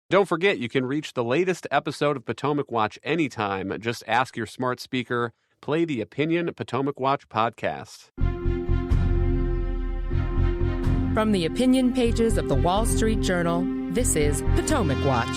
Don't forget, you can reach the latest episode of Potomac Watch anytime. Just ask your smart speaker, play the Opinion Potomac Watch podcast. From the opinion pages of the Wall Street Journal, this is Potomac Watch.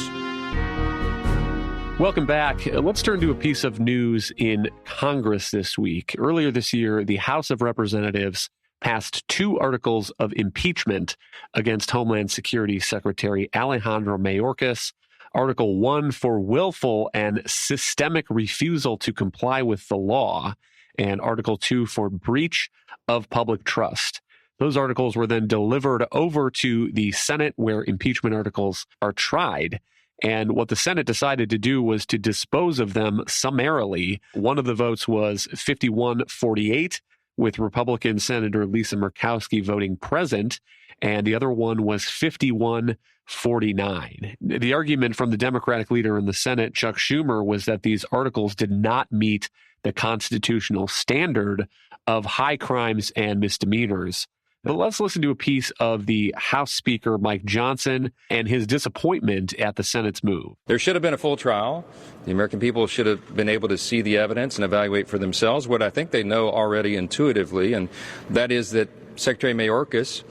Welcome back. Let's turn to a piece of news in Congress this week. Earlier this year, the House of Representatives passed 2 articles of impeachment against Homeland Security Secretary Alejandro Mayorkas. Article 1 for willful and systemic refusal to comply with the law, and Article 2 for breach of public trust. Those articles were then delivered over to the Senate, where impeachment articles are tried. And what the Senate decided to do was to dispose of them summarily. One of the votes was 51-48, with Republican Senator Lisa Murkowski voting present, and the other one was 51-49. The argument from the Democratic leader in the Senate, Chuck Schumer, was that these articles did not meet the constitutional standard of high crimes and misdemeanors. But let's listen to a piece of the House Speaker, Mike Johnson, and his disappointment at the Senate's move. There should have been a full trial. The American people should have been able to see the evidence and evaluate for themselves what I think they know already intuitively, and that is that Secretary Mayorkas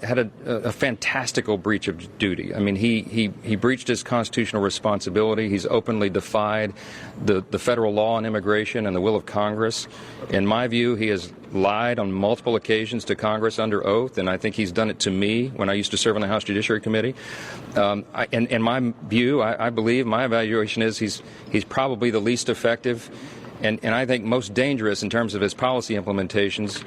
had a fantastical breach of duty. I mean, he breached his constitutional responsibility. He's openly defied the federal law on immigration and the will of Congress. In my view, he has lied on multiple occasions to Congress under oath, and I think he's done it to me when I used to serve on the House Judiciary Committee. In my view, I believe, my evaluation is he's probably the least effective and I think most dangerous in terms of his policy implementations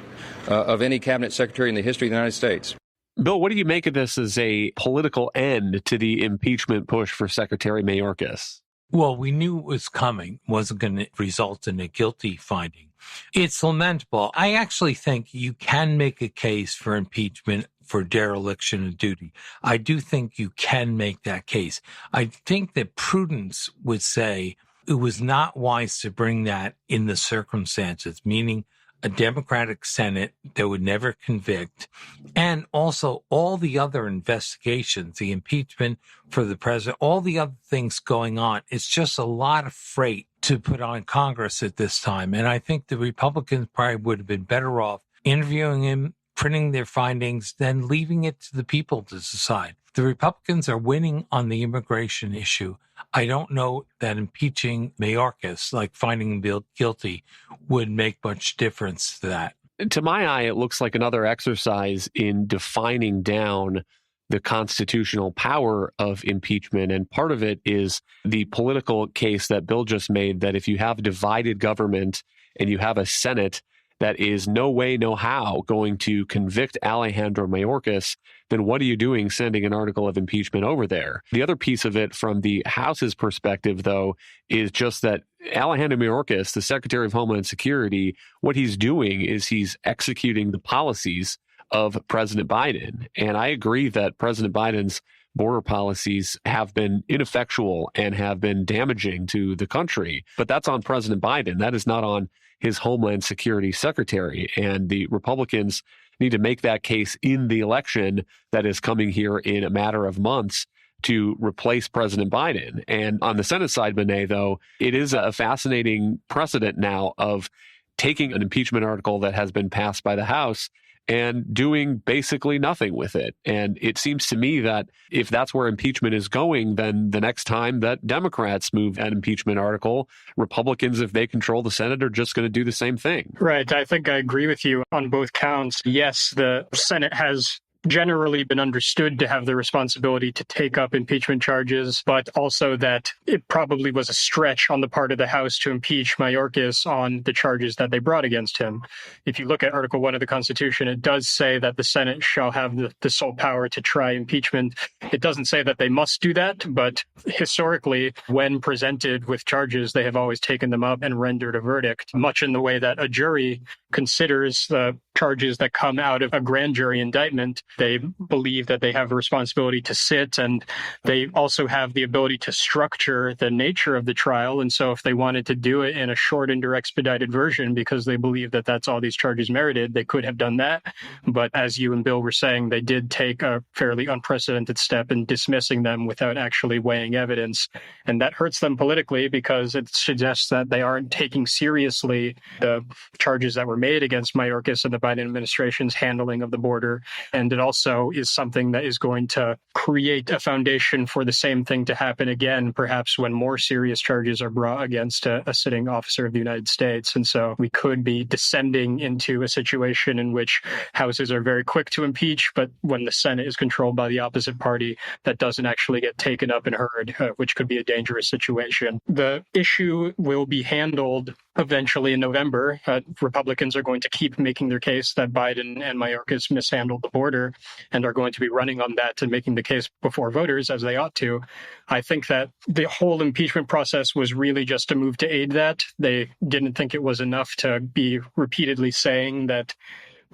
of any cabinet secretary in the history of the United States. Bill, what do you make of this as a political end to the impeachment push for Secretary Mayorkas? Well, we knew it was coming, wasn't going to result in a guilty finding. It's lamentable. I actually think you can make a case for impeachment for dereliction of duty. I do think you can make that case. I think that prudence would say it was not wise to bring that in the circumstances, meaning a Democratic Senate that would never convict, and also all the other investigations, the impeachment for the president, all the other things going on. It's just a lot of freight to put on Congress at this time. And I think the Republicans probably would have been better off interviewing him, printing their findings, than leaving it to the people to decide. The Republicans are winning on the immigration issue. I don't know that impeaching Mayorkas, like finding him guilty, would make much difference to that. To my eye, it looks like another exercise in defining down the constitutional power of impeachment. And part of it is the political case that Bill just made, that if you have divided government and you have a Senate that is no way, no how going to convict Alejandro Mayorkas, then what are you doing sending an article of impeachment over there? The other piece of it from the House's perspective, though, is just that Alejandro Mayorkas, the Secretary of Homeland Security, what he's doing is he's executing the policies of President Biden. And I agree that President Biden's border policies have been ineffectual and have been damaging to the country. But that's on President Biden. That is not on his Homeland Security Secretary. And the Republicans need to make that case in the election that is coming here in a matter of months to replace President Biden. And on the Senate side, Monet, though, it is a fascinating precedent now of taking an impeachment article that has been passed by the House and doing basically nothing with it. And it seems to me that if that's where impeachment is going, then the next time that Democrats move an impeachment article, Republicans, if they control the Senate, are just going to do the same thing. Right. I think I agree with you on both counts. Yes, the Senate has generally been understood to have the responsibility to take up impeachment charges, but also that it probably was a stretch on the part of the House to impeach Mayorkas on the charges that they brought against him. If you look at Article 1 of the Constitution, it does say that the Senate shall have the sole power to try impeachment. It doesn't say that they must do that, but historically, when presented with charges, they have always taken them up and rendered a verdict, much in the way that a jury considers the charges that come out of a grand jury indictment They believe that they have a responsibility to sit, and they also have the ability to structure the nature of the trial. And so if they wanted to do it in a shortened or expedited version because they believe that that's all these charges merited, they could have done that. But as you and Bill were saying, they did take a fairly unprecedented step in dismissing them without actually weighing evidence. And that hurts them politically because it suggests that they aren't taking seriously the charges that were made against Mayorkas and the Biden administration's handling of the border. And it also is something that is going to create a foundation for the same thing to happen again, perhaps when more serious charges are brought against a sitting officer of the United States. And so we could be descending into a situation in which houses are very quick to impeach, but when the Senate is controlled by the opposite party, that doesn't actually get taken up and heard, which could be a dangerous situation. The issue will be handled eventually in November. Republicans are going to keep making their case that Biden and Mayorkas mishandled the border and are going to be running on that and making the case before voters, as they ought to. I think that the whole impeachment process was really just a move to aid that. They didn't think it was enough to be repeatedly saying that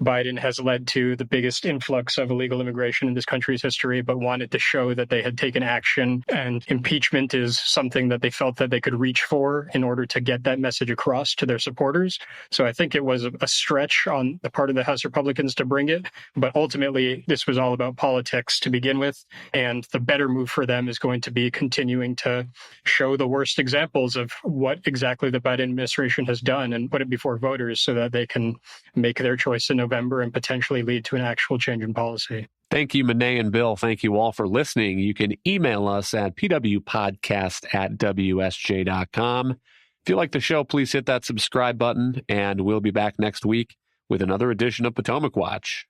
Biden has led to the biggest influx of illegal immigration in this country's history, but wanted to show that they had taken action. And impeachment is something that they felt that they could reach for in order to get that message across to their supporters. So I think it was a stretch on the part of the House Republicans to bring it. But ultimately, this was all about politics to begin with. And the better move for them is going to be continuing to show the worst examples of what exactly the Biden administration has done and put it before voters so that they can make their choice in November and potentially lead to an actual change in policy. Thank you, Monet and Bill. Thank you all for listening. You can email us at pwpodcast@wsj.com. If you like the show, please hit that subscribe button, and we'll be back next week with another edition of Potomac Watch.